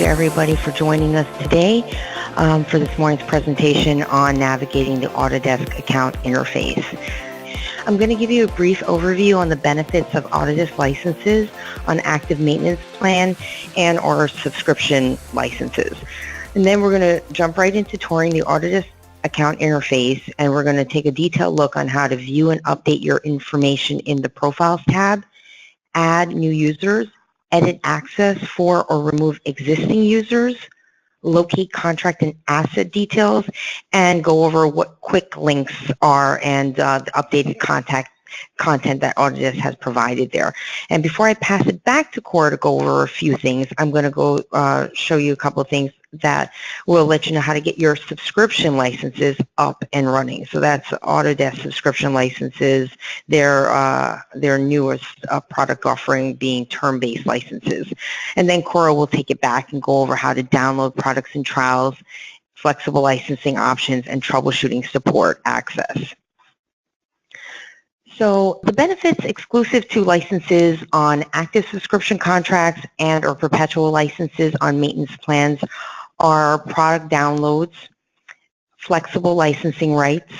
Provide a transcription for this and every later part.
everybody for joining us today for this morning's presentation on navigating the Autodesk Account interface. I'm going to give you a brief overview on the benefits of Autodesk licenses on active maintenance plan and or subscription licenses. And then we're going to jump right into touring the Autodesk Account interface, and we're going to take a detailed look on how to view and update your information in the Profiles tab, add new users, edit access for or remove existing users, locate contract and asset details, and go over what quick links are and the updated content that Autodesk has provided there. And before I pass it back to Cora to go over a few things, I'm going to go show you a couple of things that will let you know how to get your subscription licenses up and running. So that's Autodesk subscription licenses, their newest product offering being term-based licenses. And then Cora will take it back and go over how to download products and trials, flexible licensing options, and troubleshooting support access. So the benefits exclusive to licenses on active subscription contracts and or perpetual licenses on maintenance plans are product downloads, flexible licensing rights,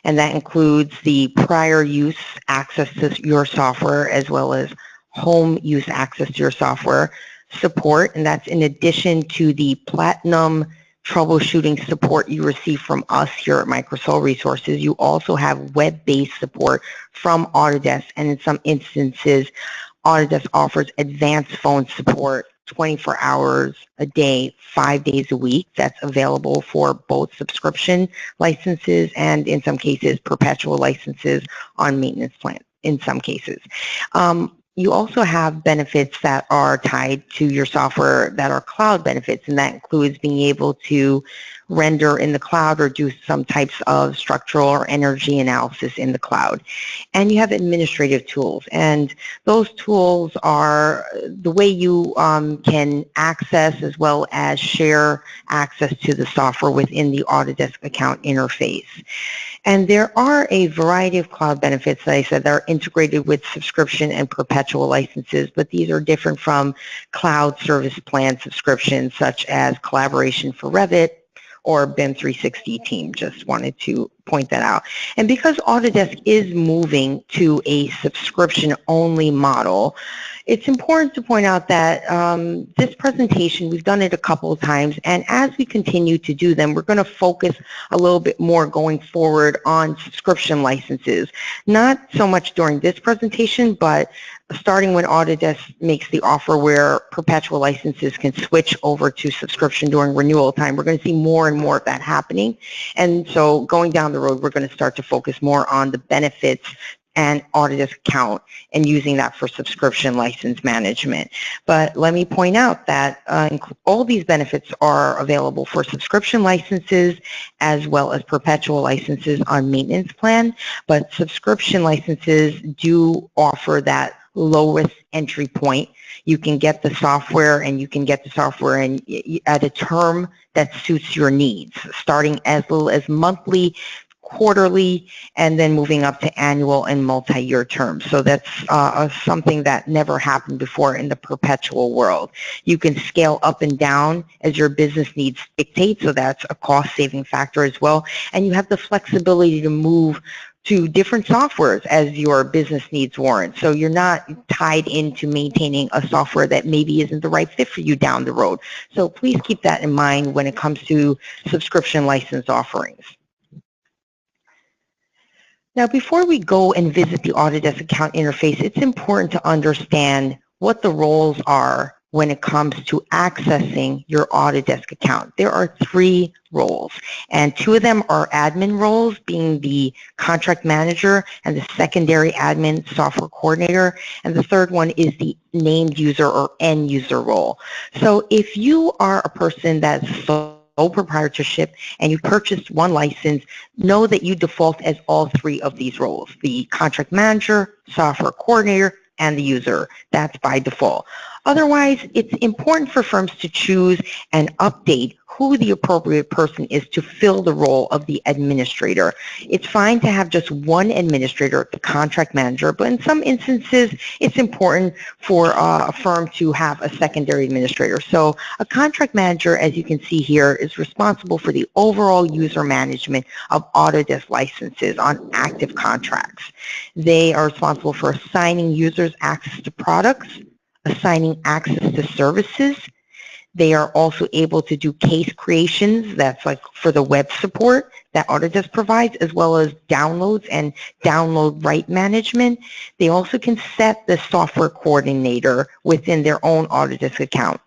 and that includes the prior use access to your software as well as home use access to your software, support, and that's in addition to the platinum troubleshooting support you receive from us here at Microsol Resources. You also have web-based support from Autodesk, and in some instances, Autodesk offers advanced phone support 24 hours a day, 5 days a week. That's available for both subscription licenses and in some cases perpetual licenses on maintenance plans in some cases. You also have benefits that are tied to your software that are cloud benefits, and that includes being able to render in the cloud or do some types of structural or energy analysis in the cloud. And you have administrative tools, and those tools are the way you can access as well as share access to the software within the Autodesk Account interface. And there are a variety of cloud benefits, that I said, that are integrated with subscription and perpetual licenses, but these are different from cloud service plan subscriptions such as collaboration for Revit or BIM 360 team. Just wanted to point that out. And because Autodesk is moving to a subscription-only model, it's important to point out that this presentation, we've done it a couple of times, and as we continue to do them, we're going to focus a little bit more going forward on subscription licenses. Not so much during this presentation, but starting when Autodesk makes the offer where perpetual licenses can switch over to subscription during renewal time. We're going to see more and more of that happening. And so going down the road, we're going to start to focus more on the benefits and Autodesk Account and using that for subscription license management. But let me point out that all these benefits are available for subscription licenses as well as perpetual licenses on maintenance plan, but subscription licenses do offer that lowest entry point. You can get the software, and you can get the software at a term that suits your needs, starting as little as monthly, quarterly, and then moving up to annual and multi-year terms. So that's something that never happened before in the perpetual world. You can scale up and down as your business needs dictate, so that's a cost-saving factor as well. And you have the flexibility to move to different softwares as your business needs warrant. So you're not tied into maintaining a software that maybe isn't the right fit for you down the road. So please keep that in mind when it comes to subscription license offerings. Now, before we go and visit the Autodesk Account interface, it's important to understand what the roles are when it comes to accessing your Autodesk account. There are 3 roles, and 2 of them are admin roles, being the contract manager and the secondary admin software coordinator, and the third one is the named user or end user role. So if you are a person that's sole proprietorship and you purchased one license, know that you default as all 3 of these roles: the contract manager, software coordinator, and the user. That's by default. Otherwise, it's important for firms to choose and update who the appropriate person is to fill the role of the administrator. It's fine to have just one administrator, the contract manager, but in some instances, it's important for a firm to have a secondary administrator. So a contract manager, as you can see here, is responsible for the overall user management of Autodesk licenses on active contracts. They are responsible for assigning users access to products, assigning access to services. They are also able to do case creations, that's like for the web support that Autodesk provides, as well as downloads and download right management. They also can set the software coordinator within their own Autodesk account.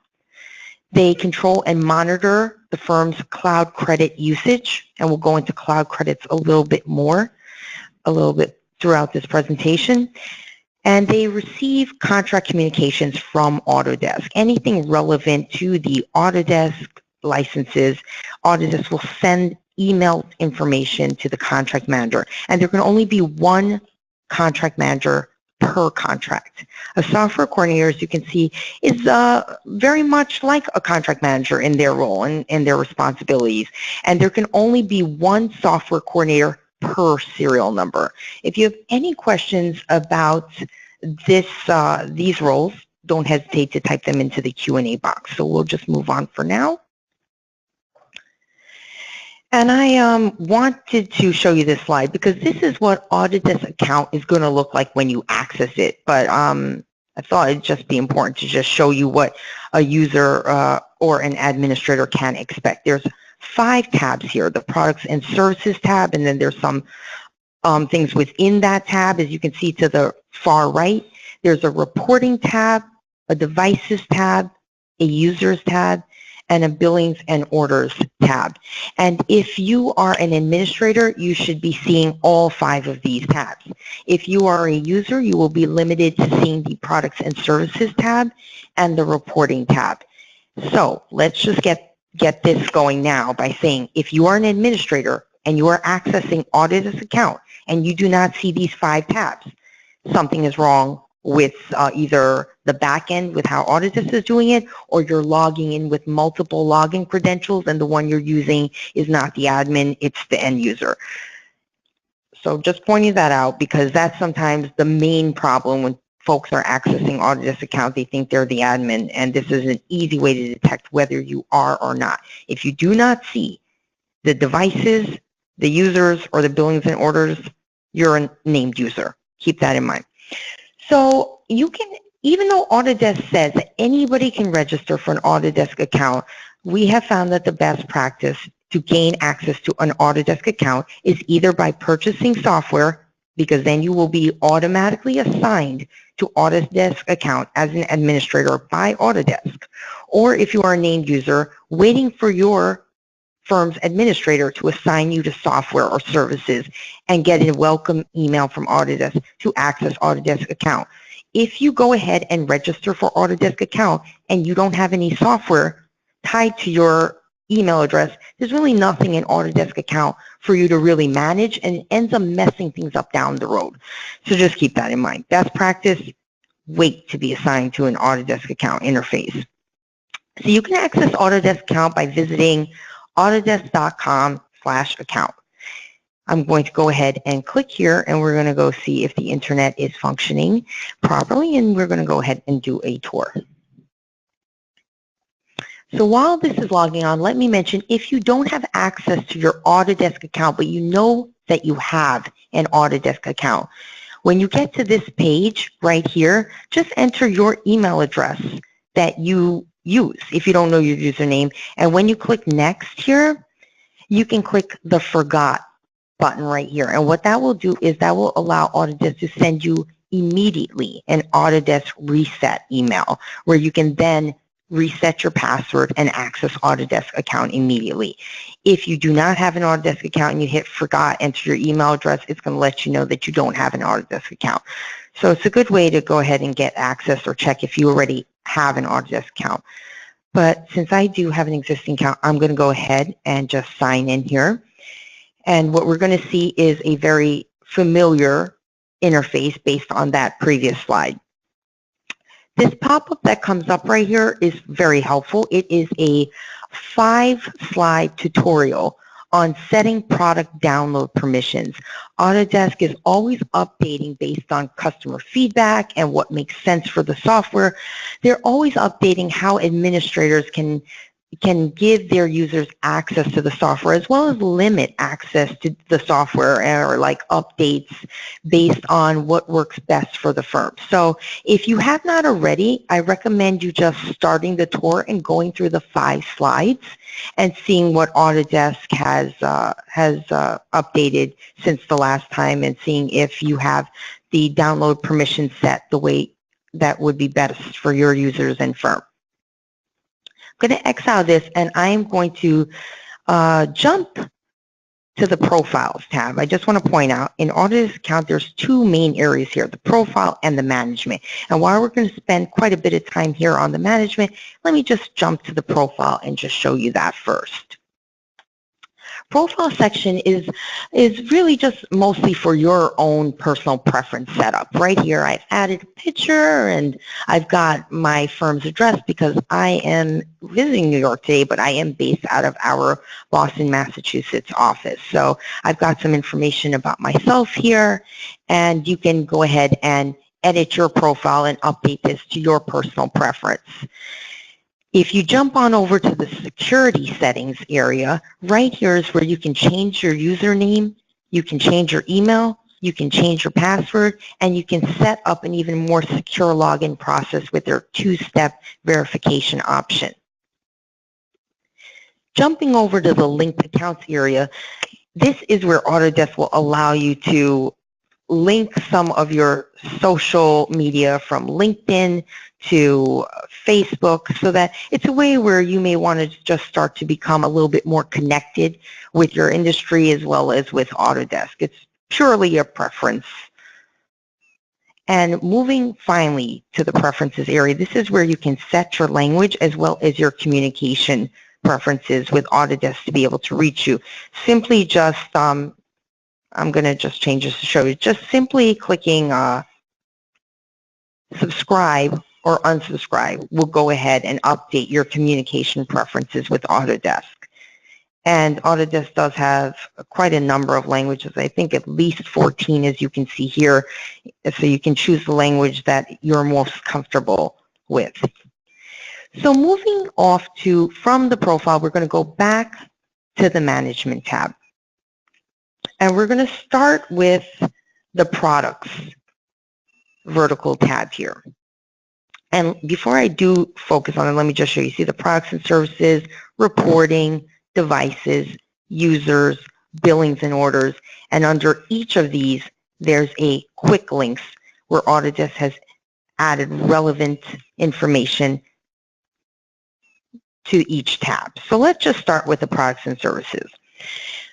They control and monitor the firm's cloud credit usage, and we'll go into cloud credits a little bit throughout this presentation. And they receive contract communications from Autodesk. Anything relevant to the Autodesk licenses, Autodesk will send email information to the contract manager. And there can only be one contract manager per contract. A software coordinator, as you can see, is very much like a contract manager in their role and their responsibilities. And there can only be one software coordinator per serial number. If you have any questions about these roles, don't hesitate to type them into the Q&A box. So we'll just move on for now. And I wanted to show you this slide because this is what Autodesk Account is going to look like when you access it. But I thought it'd just be important to just show you what a user or an administrator can expect. There's 5 tabs here, the Products and Services tab, and then there's some things within that tab. As you can see to the far right, there's a Reporting tab, a Devices tab, a Users tab, and a Billings and Orders tab. And if you are an administrator, you should be seeing all 5 of these tabs. If you are a user, you will be limited to seeing the Products and Services tab and the Reporting tab. So let's just get this going now by saying if you are an administrator and you are accessing Autodesk Account and you do not see these 5 tabs, something is wrong with either the back end with how Autodesk is doing it, or you're logging in with multiple login credentials and the one you're using is not the admin, it's the end user. So just pointing that out because that's sometimes the main problem when folks are accessing Autodesk Account. They think they're the admin, and this is an easy way to detect whether you are or not. If you do not see the devices, the users, or the billings and orders, you're a named user. Keep that in mind. So you can, even though Autodesk says that anybody can register for an Autodesk account, we have found that the best practice to gain access to an Autodesk account is either by purchasing software, because then you will be automatically assigned to Autodesk account as an administrator by Autodesk, or if you are a named user, waiting for your firm's administrator to assign you to software or services and get a welcome email from Autodesk to access Autodesk account. If you go ahead and register for Autodesk account and you don't have any software tied to your email address, there's really nothing in Autodesk account for you to really manage, and it ends up messing things up down the road. So just keep that in mind. Best practice, wait to be assigned to an Autodesk account interface. So you can access Autodesk account by visiting autodesk.com/account. I'm going to go ahead and click here, and we're going to go see if the internet is functioning properly, and we're going to go ahead and do a tour. So while this is logging on, let me mention, if you don't have access to your Autodesk account, but you know that you have an Autodesk account, when you get to this page right here, just enter your email address that you use if you don't know your username. And when you click next here, you can click the forgot button right here. And what that will do is that will allow Autodesk to send you immediately an Autodesk reset email where you can then reset your password and access Autodesk account immediately. If you do not have an Autodesk account and you hit forgot, enter your email address, it's going to let you know that you don't have an Autodesk account. So it's a good way to go ahead and get access or check if you already have an Autodesk account. But since I do have an existing account, I'm going to go ahead and just sign in here. And what we're going to see is a very familiar interface based on that previous slide. This pop-up that comes up right here is very helpful. It is a 5-slide tutorial on setting product download permissions. Autodesk is always updating based on customer feedback and what makes sense for the software. They're always updating how administrators can give their users access to the software, as well as limit access to the software or like updates based on what works best for the firm. So if you have not already, I recommend you just starting the tour and going through the 5 slides and seeing what Autodesk has updated since the last time, and seeing if you have the download permission set the way that would be best for your users and firm. I'm going to exile this, and I'm going to jump to the Profiles tab. I just want to point out, in Autodesk Account, there's 2 main areas here, the Profile and the Management. And while we're going to spend quite a bit of time here on the Management, let me just jump to the Profile and just show you that first. Profile section is really just mostly for your own personal preference setup. Right here, I've added a picture, and I've got my firm's address because I am visiting New York today, but I am based out of our Boston, Massachusetts office. So I've got some information about myself here, and you can go ahead and edit your profile and update this to your personal preference. If you jump on over to the security settings area, right here is where you can change your username, you can change your email, you can change your password, and you can set up an even more secure login process with their 2-step verification option. Jumping over to the linked accounts area, this is where Autodesk will allow you to link some of your social media from LinkedIn to Facebook, so that it's a way where you may want to just start to become a little bit more connected with your industry as well as with Autodesk. It's purely a preference. And moving finally to the preferences area, this is where you can set your language as well as your communication preferences with Autodesk to be able to reach you. Simply just I'm going to just change this to show you. Just simply clicking subscribe or unsubscribe will go ahead and update your communication preferences with Autodesk. And Autodesk does have quite a number of languages, I think at least 14, as you can see here. So you can choose the language that you're most comfortable with. So moving off from the profile, we're going to go back to the Management tab. And we're going to start with the Products vertical tab here. And before I do focus on it, let me just show you. See the Products and Services, Reporting, Devices, Users, Billings and Orders. And under each of these, there's a quick links where Autodesk has added relevant information to each tab. So let's just start with the Products and Services.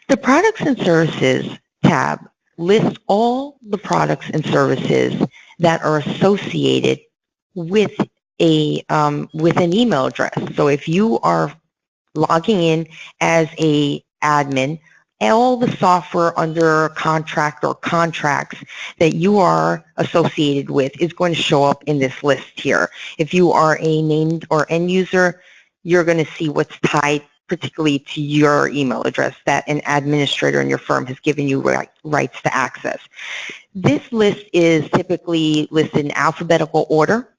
The Products and Services tab lists all the products and services that are associated with an email address. So if you are logging in as an admin, all the software under contract or contracts that you are associated with is going to show up in this list here. If you are a named or end user, you're going to see what's tied particularly to your email address that an administrator in your firm has given you rights to access. This list is typically listed in alphabetical order.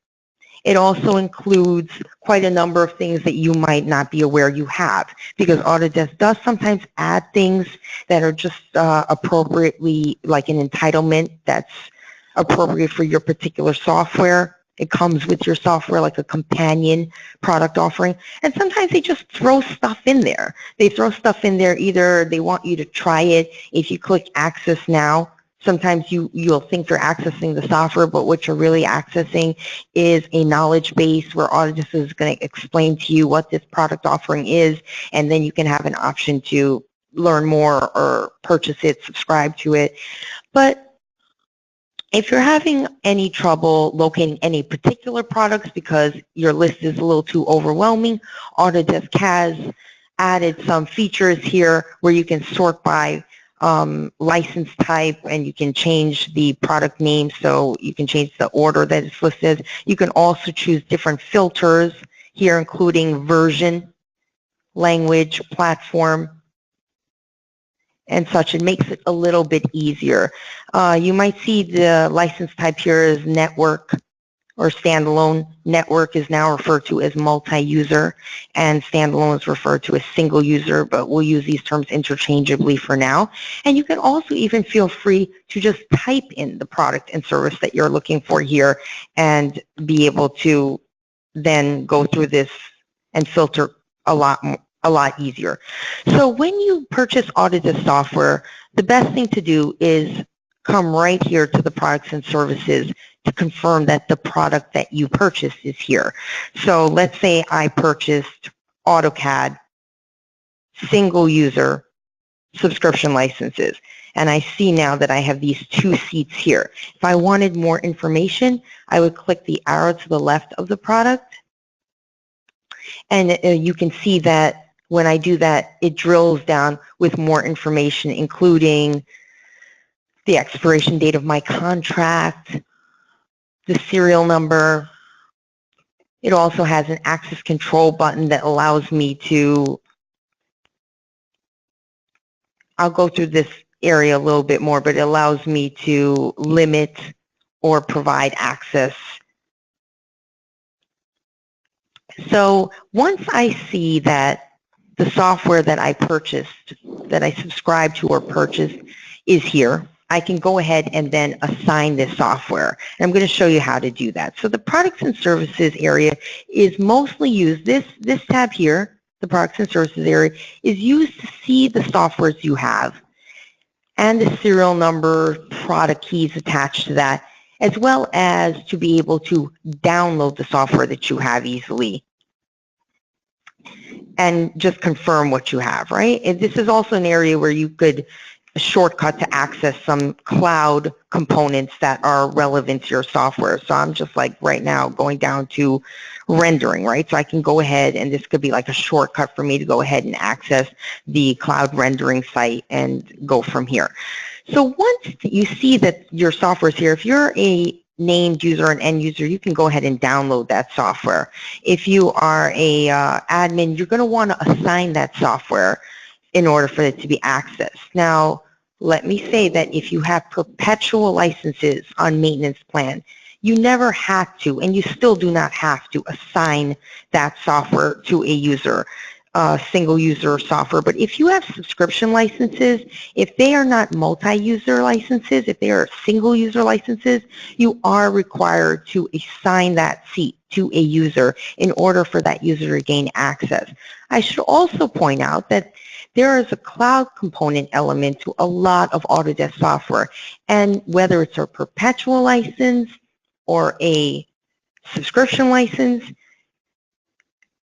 It also includes quite a number of things that you might not be aware you have, because Autodesk does sometimes add things that are just appropriately like an entitlement that's appropriate for your particular software. It comes with your software like a companion product offering. And sometimes they just throw stuff in there. They throw stuff in there, either they want you to try it. If you click Access Now, sometimes you'll think you're accessing the software, but what you're really accessing is a knowledge base where Autodesk is going to explain to you what this product offering is, and then you can have an option to learn more or purchase it, subscribe to it. But if you're having any trouble locating any particular products because your list is a little too overwhelming, Autodesk has added some features here where you can sort by license type, and you can change the product name, so you can change the order that it's listed. You can also choose different filters here, including version, language, platform, and such. It makes it a little bit easier. You might see the license type here is network or standalone. Network is now referred to as multi-user, and standalone is referred to as single user, but we'll use these terms interchangeably for now. And you can also even feel free to just type in the product and service that you're looking for here and be able to then go through this and filter a lot easier. So when you purchase Autodesk software, the best thing to do is come right here to the products and services to confirm that the product that you purchased is here. So let's say I purchased AutoCAD single user subscription licenses, and I see now that I have these 2 seats here. If I wanted more information, I would click the arrow to the left of the product, and you can see that when I do that, it drills down with more information, including the expiration date of my contract, the serial number. It also has an access control button that allows me to, I'll go through this area a little bit more, but it allows me to limit or provide access. So once I see that the software that I purchased, that I subscribed to or purchased is here, I can go ahead and then assign this software. And I'm going to show you how to do that. So the products and services area is mostly used, this tab here, the products and services area, is used to see the softwares you have and the serial number, product keys attached to that, as well as to be able to download the software that you have easily and just confirm what you have, right? And this is also an area where you could shortcut to access some cloud components that are relevant to your software. So I'm just like right now going down to rendering, right? So I can go ahead, and this could be like a shortcut for me to go ahead and access the cloud rendering site and go from here. So once you see that your software is here, if you're a named user, an end user, you can go ahead and download that software. If you are a admin, you're going to want to assign that software in order for it to be accessed. Now, let me say that if you have perpetual licenses on maintenance plan, you never have to, and you still do not have to, assign that software to a user, single user software. But if you have subscription licenses, if they are not multi-user licenses, if they are single user licenses, you are required to assign that seat to a user in order for that user to gain access. I should also point out that there is a cloud component element to a lot of Autodesk software, and whether it's a perpetual license or a subscription license,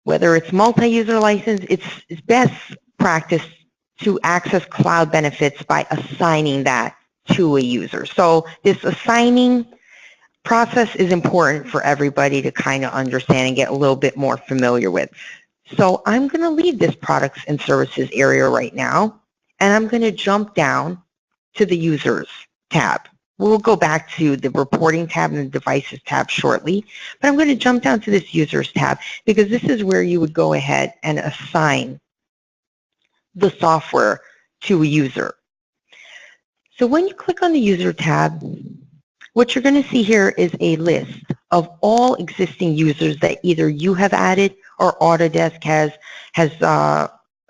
whether it's multi-user license, it's best practice to access cloud benefits by assigning that to a user. So this assigning process is important for everybody to kind of understand and get a little bit more familiar with. So I'm going to leave this products and services area right now, and I'm going to jump down to the users tab. We'll go back to the reporting tab and the devices tab shortly, but I'm going to jump down to this users tab because this is where you would go ahead and assign the software to a user. So when you click on the user tab, what you're going to see here is a list of all existing users that either you have added or Autodesk has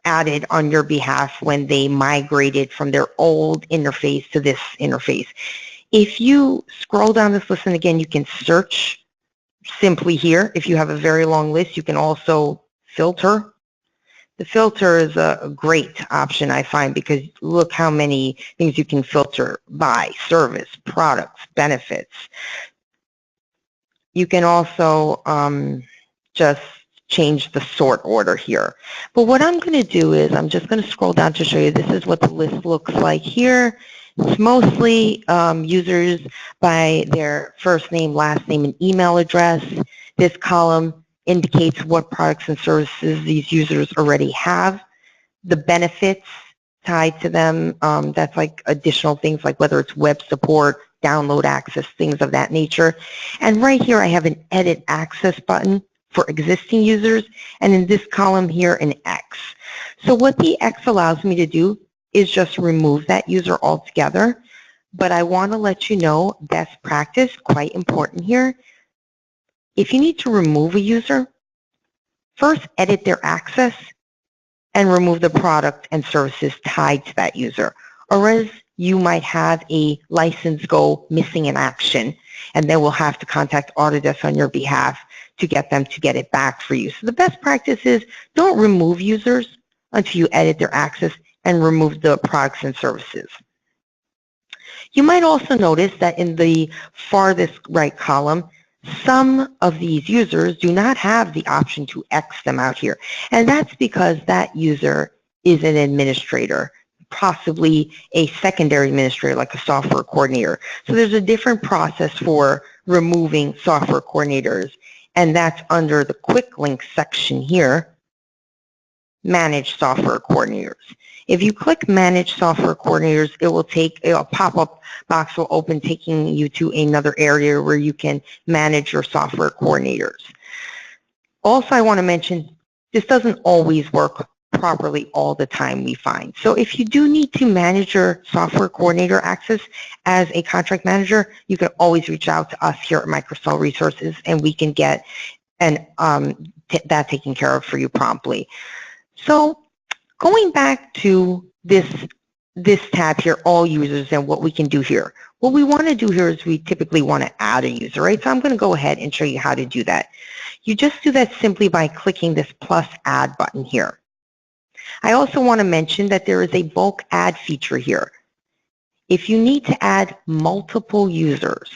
added on your behalf when they migrated from their old interface to this interface. If you scroll down this list, and again, you can search simply here. If you have a very long list, you can also filter. The filter is a great option, I find, because look how many things you can filter by: service, products, benefits. You can also just change the sort order here. But what I'm going to do is I'm just going to scroll down to show you this is what the list looks like here. It's mostly users by their first name, last name, and email address. This column indicates what products and services these users already have, the benefits tied to them. That's like additional things like whether it's web support, download access, things of that nature. And right here I have an edit access button for existing users, and in this column here an X. So what the X allows me to do is just remove that user altogether. But I want to let you know, best practice, quite important here. If you need to remove a user, first edit their access and remove the product and services tied to that user. Or else you might have a license go missing in action, and then we'll have to contact Autodesk on your behalf to get them to get it back for you. So the best practice is don't remove users until you edit their access and remove the products and services. You might also notice that in the farthest right column, some of these users do not have the option to X them out here. And that's because that user is an administrator, possibly a secondary administrator like a software coordinator. So there's a different process for removing software coordinators, and that's under the quick links section here, Manage Software Coordinators. If you click Manage Software Coordinators, it will take a pop-up box will open taking you to another area where you can manage your software coordinators. Also, I want to mention this doesn't always work properly all the time, we find. So if you do need to manage your software coordinator access as a contract manager, you can always reach out to us here at Microsol Resources, and we can get that taken care of for you promptly. So going back to this tab here, all users, and what we can do here. What we want to do here is we typically want to add a user, right? So I'm going to go ahead and show you how to do that. You just do that simply by clicking this plus add button here. I also want to mention that there is a bulk add feature here. If you need to add multiple users,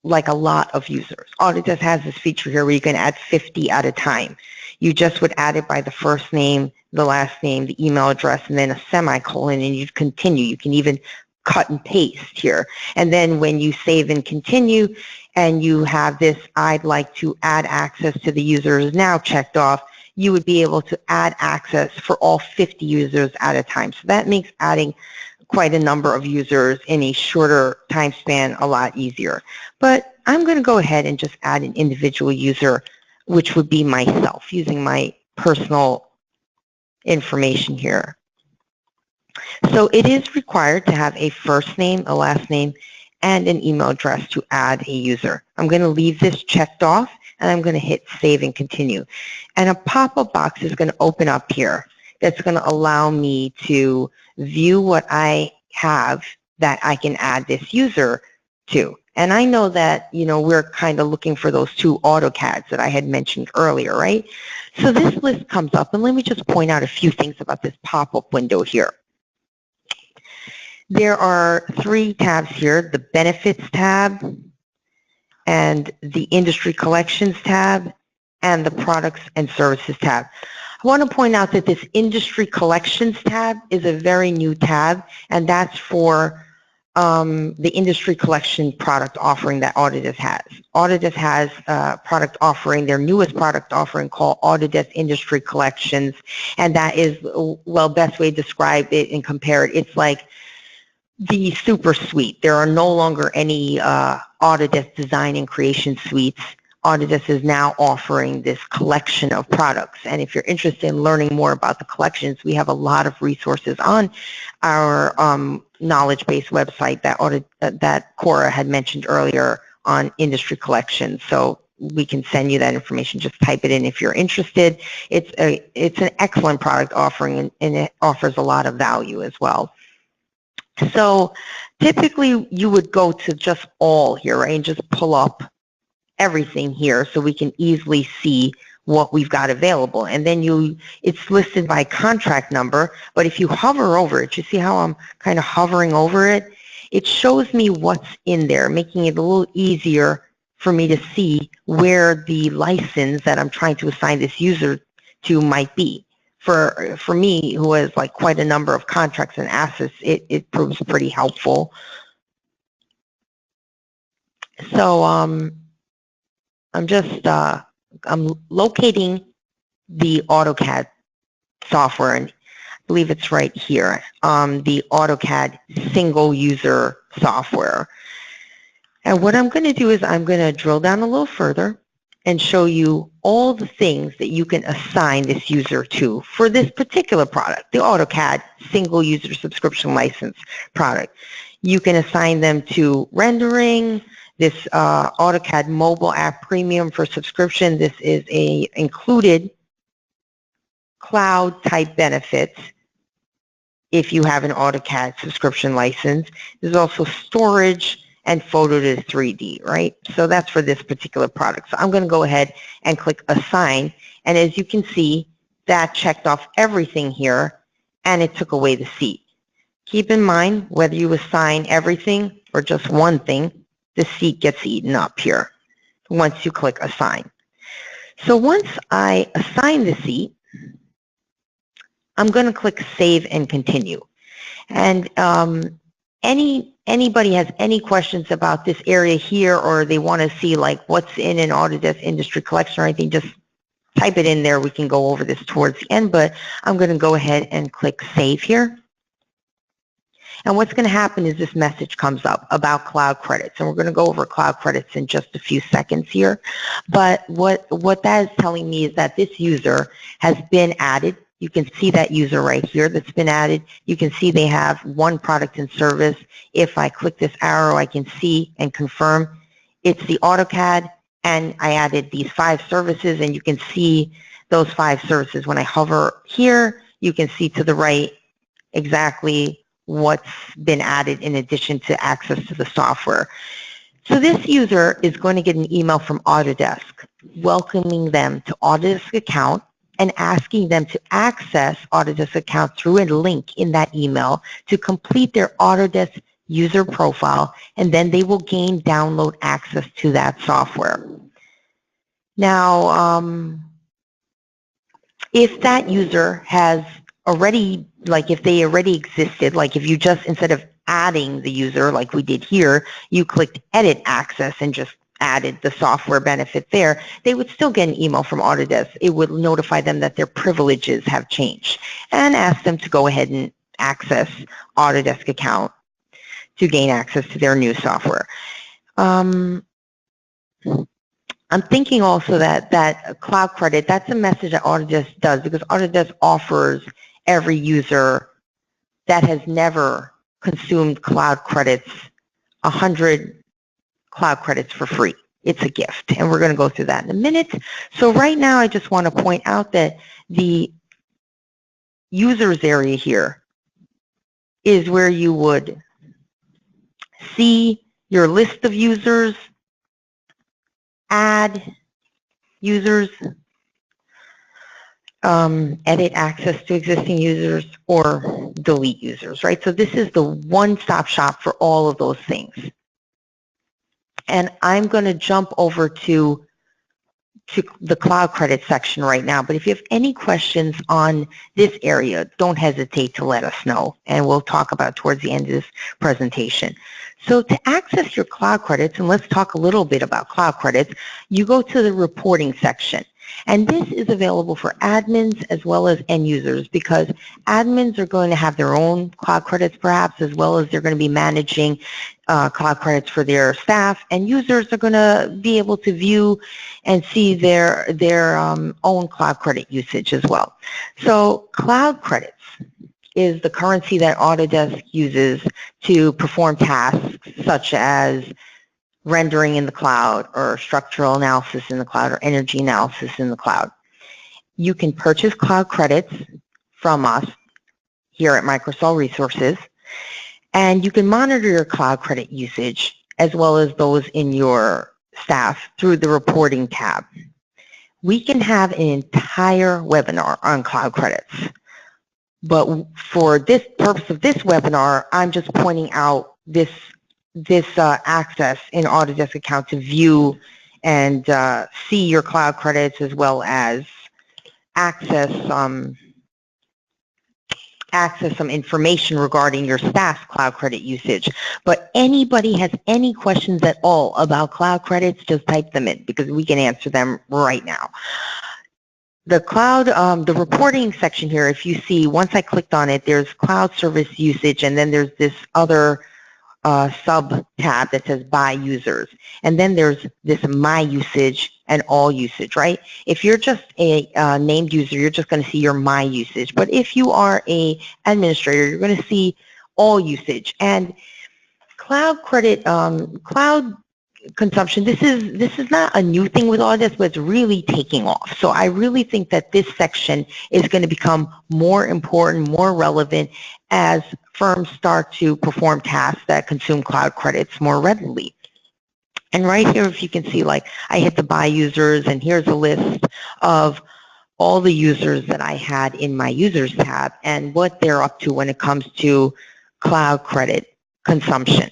like a lot of users, Autodesk has this feature here where you can add 50 at a time. You just would add it by the first name, the last name, the email address, and then a semicolon, and you'd continue. You can even cut and paste here. And then when you save and continue, and you have this, I'd like to add access to the users now checked off, you would be able to add access for all 50 users at a time. So that makes adding quite a number of users in a shorter time span a lot easier. But I'm going to go ahead and just add an individual user, which would be myself, using my personal information here. So it is required to have a first name, a last name, and an email address to add a user. I'm going to leave this checked off, and I'm going to hit Save and Continue. And a pop-up box is going to open up here that's going to allow me to view what I have that I can add this user to. And I know that, you know, we're kind of looking for those two AutoCADs that I had mentioned earlier, right? So this list comes up, and let me just point out a few things about this pop-up window here. There are three tabs here, the Benefits tab, and the Industry Collections tab, and the Products and Services tab. I want to point out that this Industry Collections tab is a very new tab, and that's for the industry collection product offering that Autodesk has. Autodesk has a product offering, their newest product offering called Autodesk Industry Collections, and that is, well, best way to describe it and compare it, it's like the super suite. There are no longer any Autodesk design and creation suites. Autodesk is now offering this collection of products. And if you're interested in learning more about the collections, we have a lot of resources on our knowledge-based website that Cora had mentioned earlier on industry collections. So we can send you that information. Just type it in if you're interested. It's an excellent product offering, and it offers a lot of value as well. So typically you would go to just all here, right, and just pull up everything here so we can easily see what we've got available. And then it's listed by contract number, but if you hover over it, you see how I'm kind of hovering over it? It shows me what's in there, making it a little easier for me to see where the license that I'm trying to assign this user to might be. For me, who has like quite a number of contracts and assets, it proves pretty helpful. So I'm locating the AutoCAD software, and believe it's right here, the AutoCAD single user software. And what I'm going to do is I'm going to drill down a little further and show you all the things that you can assign this user to for this particular product, the AutoCAD single user subscription license product. You can assign them to rendering, this AutoCAD mobile app premium for subscription. This is a included cloud type benefits if you have an AutoCAD subscription license. There's also storage and photo to 3D, right? So that's for this particular product. So I'm going to go ahead and click Assign. And as you can see, that checked off everything here, and it took away the seat. Keep in mind, whether you assign everything or just one thing, the seat gets eaten up here once you click Assign. So once I assign the seat, I'm going to click Save and Continue. And anybody has any questions about this area here, or they want to see like what's in an Autodesk Industry Collection or anything, just type it in there. We can go over this towards the end, but I'm going to go ahead and click Save here. And what's going to happen is this message comes up about cloud credits, and we're going to go over cloud credits in just a few seconds here. But what that is telling me is that this user has been added. You can see that user right here that's been added. You can see they have one product and service. If I click this arrow, I can see and confirm it's the AutoCAD, and I added these 5 services, and you can see those 5 services. When I hover here, you can see to the right exactly what's been added in addition to access to the software. So this user is going to get an email from Autodesk welcoming them to Autodesk Account and asking them to access Autodesk Account through a link in that email to complete their Autodesk user profile, and then they will gain download access to that software. Now, if that user has already, like if they already existed, like if you just, instead of adding the user like we did here, you clicked Edit Access and just added the software benefit there, they would still get an email from Autodesk. It would notify them that their privileges have changed and ask them to go ahead and access Autodesk Account to gain access to their new software. I'm thinking also that cloud credit, that's a message that Autodesk does, because Autodesk offers every user that has never consumed cloud credits 100 cloud credits for free. It's a gift, and we're going to go through that in a minute. So right now I just want to point out that the users area here is where you would see your list of users, add users, edit access to existing users, or delete users, right? So this is the one-stop shop for all of those things. And I'm going to jump over to the cloud credit section right now. But if you have any questions on this area, don't hesitate to let us know, and we'll talk about it towards the end of this presentation. So to access your cloud credits, and let's talk a little bit about cloud credits, you go to the reporting section. And this is available for admins as well as end users, because admins are going to have their own cloud credits perhaps, as well as they're going to be managing cloud credits for their staff, and users are going to be able to view and see their own cloud credit usage as well. So cloud credits is the currency that Autodesk uses to perform tasks such as rendering in the cloud, or structural analysis in the cloud, or energy analysis in the cloud. You can purchase cloud credits from us here at Microsol Resources, and you can monitor your cloud credit usage as well as those in your staff through the reporting tab. We can have an entire webinar on cloud credits, but for this purpose of this webinar, I'm just pointing out this access in Autodesk Account to view and see your cloud credits, as well as access some information regarding your staff's cloud credit usage. But anybody has any questions at all about cloud credits, just type them in, because we can answer them right now. The cloud, the reporting section here, if you see, once I clicked on it, there's cloud service usage, and then there's this other sub tab that says by users. And then there's this my usage and all usage, right? If you're just a named user, you're just going to see your my usage. But if you are a administrator, you're going to see all usage. And cloud credit, cloud consumption, this is not a new thing with Autodesk, but it's really taking off. So I really think that this section is going to become more important, more relevant as firms start to perform tasks that consume cloud credits more readily. And right here, if you can see, like, I hit the by users, and here's a list of all the users that I had in my users tab and what they're up to when it comes to cloud credit consumption.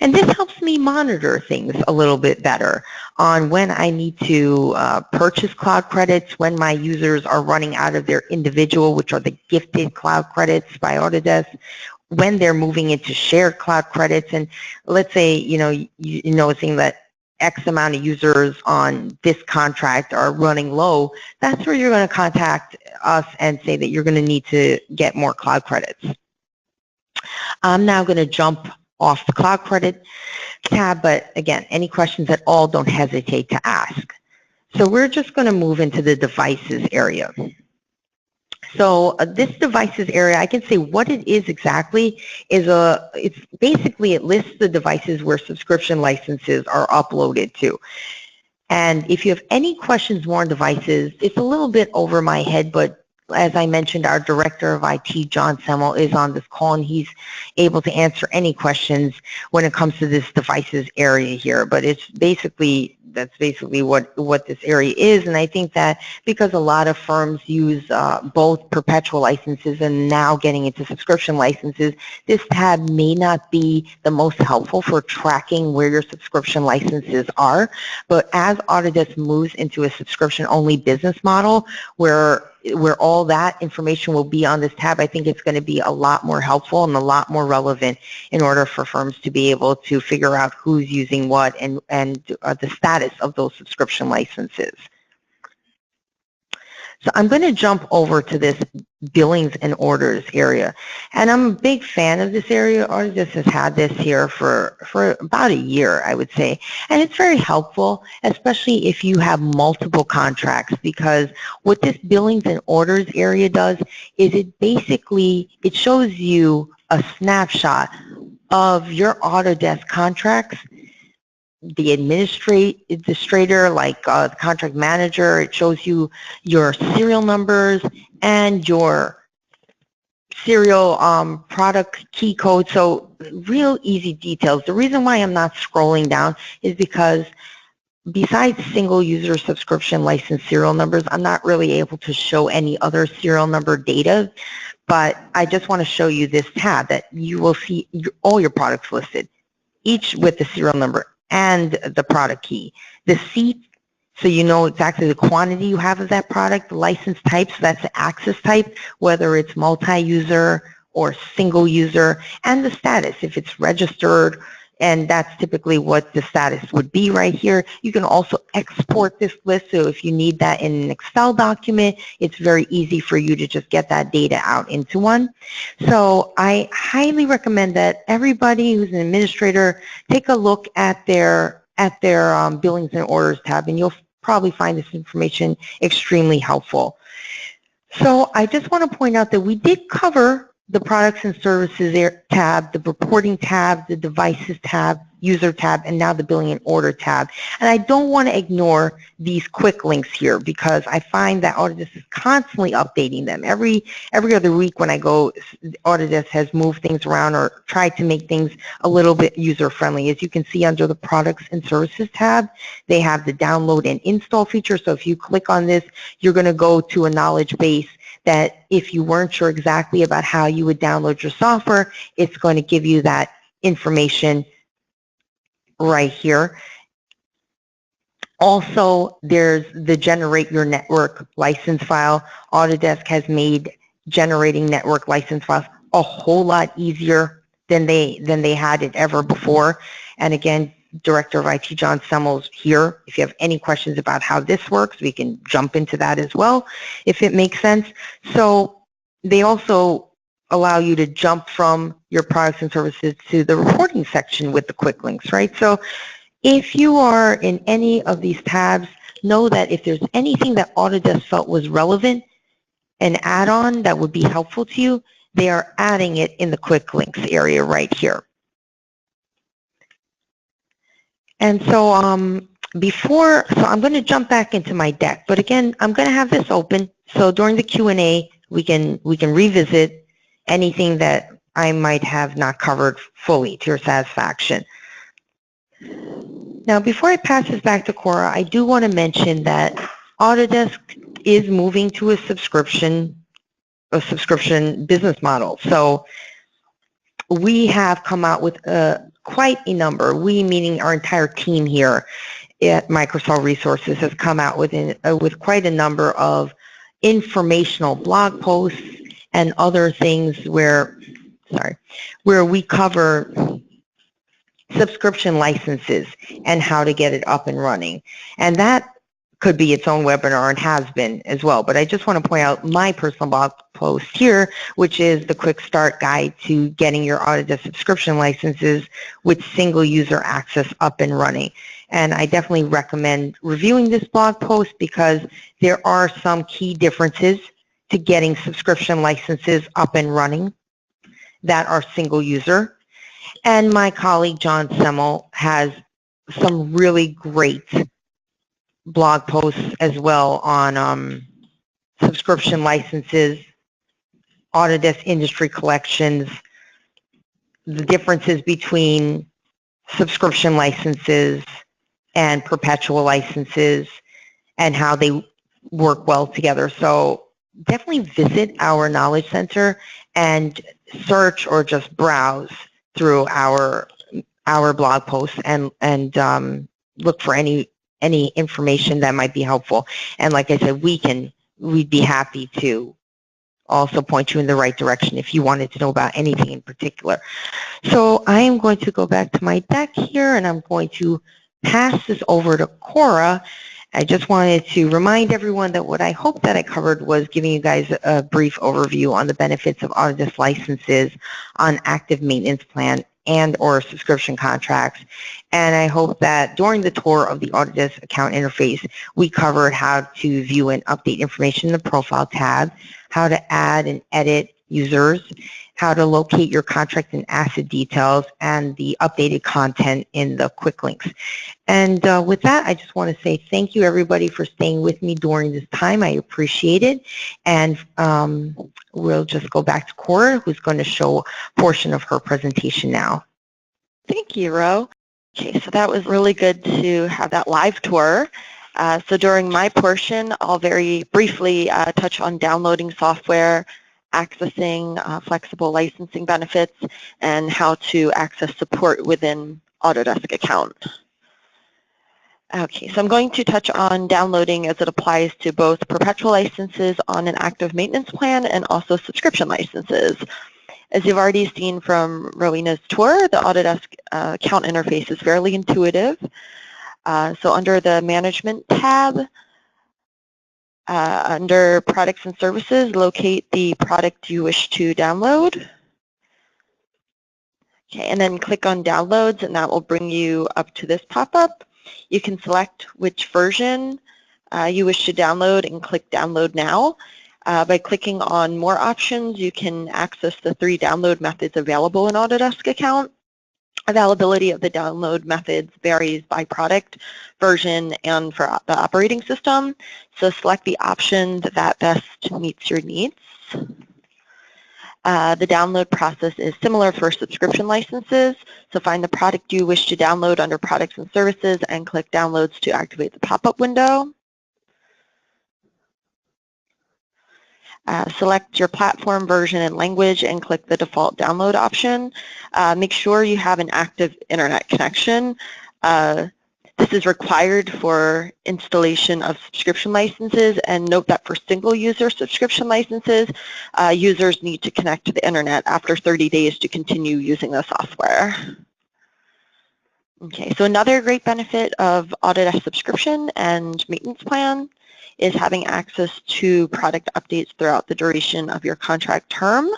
And this helps me monitor things a little bit better on when I need to purchase cloud credits, when my users are running out of their individual, which are the gifted cloud credits by Autodesk, when they're moving into shared cloud credits. And let's say, you're noticing that X amount of users on this contract are running low, that's where you're going to contact us and say that you're going to need to get more cloud credits. I'm now going to jump off the cloud credit tab, but again, any questions at all, don't hesitate to ask. So we're just going to move into the devices area. So this devices area, I can say what it is exactly is it's basically, it lists the devices where subscription licenses are uploaded to. And if you have any questions more on devices, it's a little bit over my head, but as I mentioned, our Director of IT, John Semmel, is on this call, and he's able to answer any questions when it comes to this devices area here. But it's basically, that's basically what this area is. And I think that because a lot of firms use both perpetual licenses and now getting into subscription licenses, this tab may not be the most helpful for tracking where your subscription licenses are. But as Autodesk moves into a subscription-only business model where all that information will be on this tab, I think it's going to be a lot more helpful and a lot more relevant in order for firms to be able to figure out who's using what and the status of those subscription licenses. So I'm going to jump over to this billings and orders area. And I'm a big fan of this area. Autodesk has had this here for about a year, I would say. And it's very helpful, especially if you have multiple contracts, because what this billings and orders area does is it shows you a snapshot of your Autodesk contracts, the administrator, like the contract manager. It shows you your serial numbers and your serial product key code. So real easy details. The reason why I'm not scrolling down is because besides single user subscription license serial numbers, I'm not really able to show any other serial number data. But I just want to show you this tab that you will see all your products listed, each with the serial number and the product key. The seat, so you know exactly the quantity you have of that product. The license types, that's the access type, whether it's multi-user or single user, and the status, if it's registered, and that's typically what the status would be right here. You can also export this list, so if you need that in an Excel document, it's very easy for you to just get that data out into one. So I highly recommend that everybody who's an administrator take a look at their billings and orders tab, and you'll probably find this information extremely helpful. So I just want to point out that we did cover the products and services tab, the reporting tab, the devices tab, user tab, and now the billing and order tab. And I don't want to ignore these quick links here because I find that Autodesk is constantly updating them. Every other week when I go, Autodesk has moved things around or tried to make things a little bit user-friendly. As you can see under the products and services tab, they have the download and install feature. So if you click on this, you're going to go to a knowledge base that if you weren't sure exactly about how you would download your software, it's going to give you that information right here. Also, there's the generate your network license file. Autodesk has made generating network license files a whole lot easier than they had it ever before. And again, Director of IT, John Semmel's here. If you have any questions about how this works, we can jump into that as well, if it makes sense. So they also allow you to jump from your products and services to the reporting section with the quick links, right? So if you are in any of these tabs, know that if there's anything that Autodesk felt was relevant, an add-on that would be helpful to you, they are adding it in the quick links area right here. And so I'm going to jump back into my deck, but again, I'm going to have this open. So during the Q&A, we can revisit anything that I might have not covered fully to your satisfaction. Now, before I pass this back to Cora, I do want to mention that Autodesk is moving to a subscription business model. So we have come out with quite a number. We, meaning our entire team here at Microsol Resources, has come out with quite a number of informational blog posts and other things where we cover subscription licenses and how to get it up and running. And that could be its own webinar and has been as well. But I just want to point out my personal blog post here, which is the quick start guide to getting your Autodesk subscription licenses with single user access up and running. And I definitely recommend reviewing this blog post because there are some key differences to getting subscription licenses up and running that are single user. And my colleague John Semmel has some really great blog posts as well on subscription licenses, Autodesk industry collections, the differences between subscription licenses and perpetual licenses, and how they work well together. So definitely visit our Knowledge Center and search or just browse through our blog posts and look for any information that might be helpful. And like I said, we'd be happy to also point you in the right direction if you wanted to know about anything in particular. So I am going to go back to my deck here, and I'm going to pass this over to Cora. I just wanted to remind everyone that what I hope that I covered was giving you guys a brief overview on the benefits of Autodesk licenses on active maintenance plan and or subscription contracts. And I hope that during the tour of the Autodesk Account interface, we covered how to view and update information in the Profile tab, how to add and edit users, how to locate your contract and asset details, and the updated content in the quick links. And with that, I just want to say thank you, everybody, for staying with me during this time. I appreciate it. And we'll just go back to Cora, who's going to show a portion of her presentation now. Thank you, Ro. Okay, so that was really good to have that live tour. So during my portion, I'll very briefly touch on downloading software, accessing flexible licensing benefits, and how to access support within Autodesk Account. Okay, so I'm going to touch on downloading as it applies to both perpetual licenses on an active maintenance plan and also subscription licenses. As you've already seen from Rowena's tour, the Autodesk Account interface is fairly intuitive. So under the Management tab, under Products and Services, locate the product you wish to download. Okay, and then click on Downloads, and that will bring you up to this pop-up. You can select which version you wish to download and click Download Now. By clicking on More Options, you can access the 3 download methods available in Autodesk Account. Availability of the download methods varies by product, version, and for the operating system. So select the option that best meets your needs. The download process is similar for subscription licenses. So find the product you wish to download under Products and Services and click Downloads to activate the pop-up window. Select your platform, version, and language and click the default download option. Make sure you have an active internet connection. This is required for installation of subscription licenses, and note that for single user subscription licenses, users need to connect to the internet after 30 days to continue using the software. Okay, so another great benefit of Autodesk subscription and maintenance plan is having access to product updates throughout the duration of your contract term.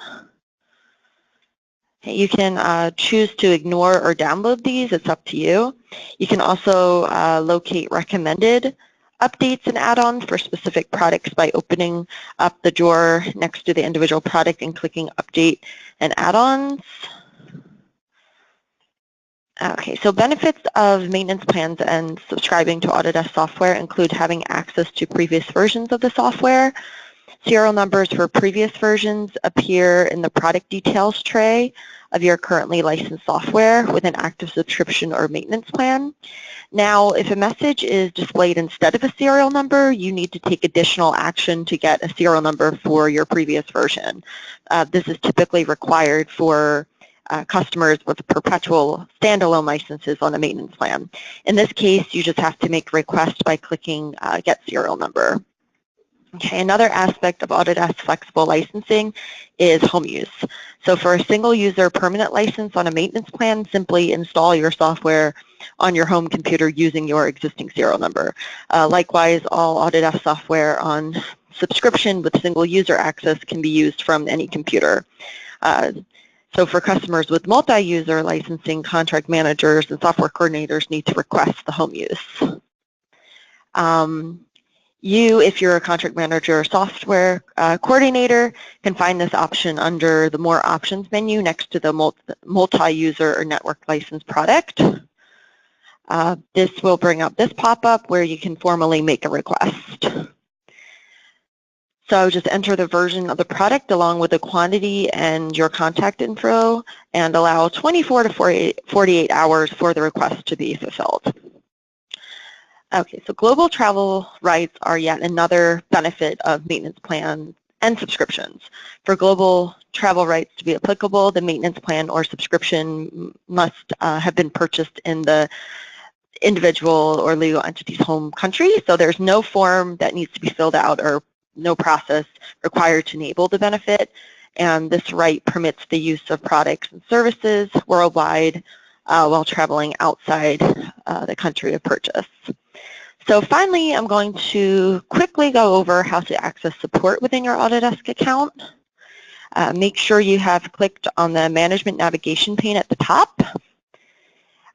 Okay, you can choose to ignore or download these, it's up to you. You can also locate recommended updates and add-ons for specific products by opening up the drawer next to the individual product and clicking Update and Add-ons. Okay, so benefits of maintenance plans and subscribing to Autodesk software include having access to previous versions of the software. Serial numbers for previous versions appear in the product details tray of your currently licensed software with an active subscription or maintenance plan. Now, if a message is displayed instead of a serial number, you need to take additional action to get a serial number for your previous version. This is typically required for customers with perpetual standalone licenses on a maintenance plan. In this case, you just have to make a request by clicking Get Serial Number. Okay, another aspect of Autodesk flexible licensing is home use. So for a single user permanent license on a maintenance plan, simply install your software on your home computer using your existing serial number. Likewise, all Autodesk software on subscription with single user access can be used from any computer. So for customers with multi-user licensing, contract managers and software coordinators need to request the home use. If you're a contract manager or software coordinator, can find this option under the More Options menu next to the multi-user or network license product. This will bring up this pop-up where you can formally make a request. So just enter the version of the product along with the quantity and your contact info and allow 24 to 48 hours for the request to be fulfilled. Okay, so global travel rights are yet another benefit of maintenance plans and subscriptions. For global travel rights to be applicable, the maintenance plan or subscription must have been purchased in the individual or legal entity's home country. So there's no form that needs to be filled out or no process required to enable the benefit. And this right permits the use of products and services worldwide while traveling outside the country of purchase. So finally, I'm going to quickly go over how to access support within your Autodesk account. Make sure you have clicked on the Management Navigation pane at the top.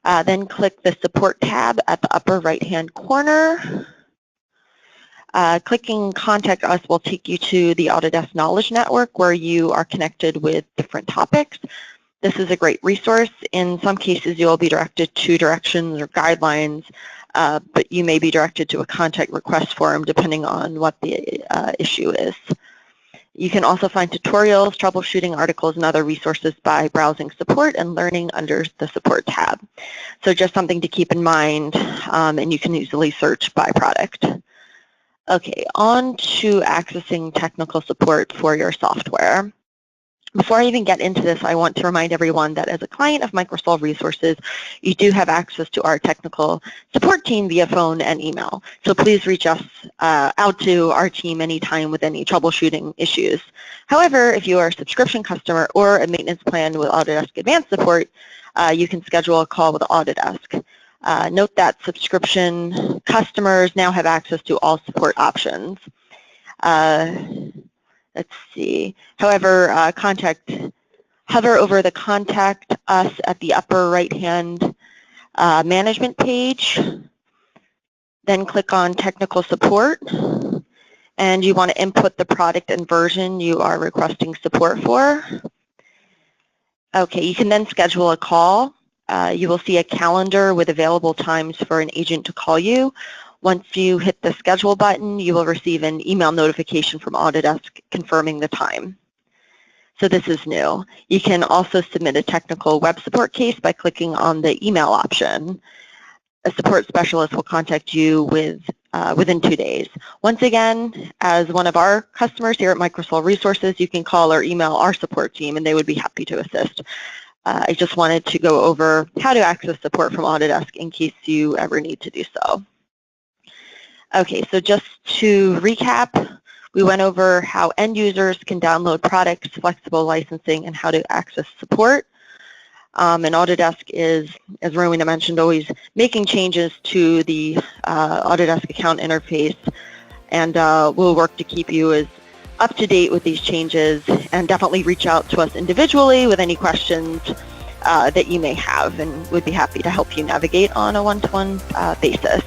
Then click the Support tab at the upper right-hand corner. Clicking Contact Us will take you to the Autodesk Knowledge Network where you are connected with different topics. This is a great resource. In some cases, you'll be directed to directions or guidelines, but you may be directed to a contact request form depending on what the issue is. You can also find tutorials, troubleshooting articles, and other resources by browsing support and learning under the support tab. So just something to keep in mind, and you can easily search by product. Okay, on to accessing technical support for your software. Before I even get into this, I want to remind everyone that as a client of Microsol Resources, you do have access to our technical support team via phone and email. So please reach us out to our team anytime with any troubleshooting issues. However, if you are a subscription customer or a maintenance plan with Autodesk Advanced Support, you can schedule a call with Autodesk. Note that subscription customers now have access to all support options. Let's see. However, hover over the Contact Us at the upper right-hand management page, then click on Technical Support, and you want to input the product and version you are requesting support for. Okay, you can then schedule a call. You will see a calendar with available times for an agent to call you. Once you hit the schedule button, you will receive an email notification from Autodesk confirming the time. So this is new. You can also submit a technical web support case by clicking on the email option. A support specialist will contact you within 2 days. Once again, as one of our customers here at Microsol Resources, you can call or email our support team and they would be happy to assist. I just wanted to go over how to access support from Autodesk in case you ever need to do so. Okay, so just to recap, we went over how end users can download products, flexible licensing, and how to access support. And Autodesk is, as Rowena mentioned, always making changes to the Autodesk account interface, and we'll work to keep you as up to date with these changes, and definitely reach out to us individually with any questions that you may have, and we'd be happy to help you navigate on a one-to-one basis.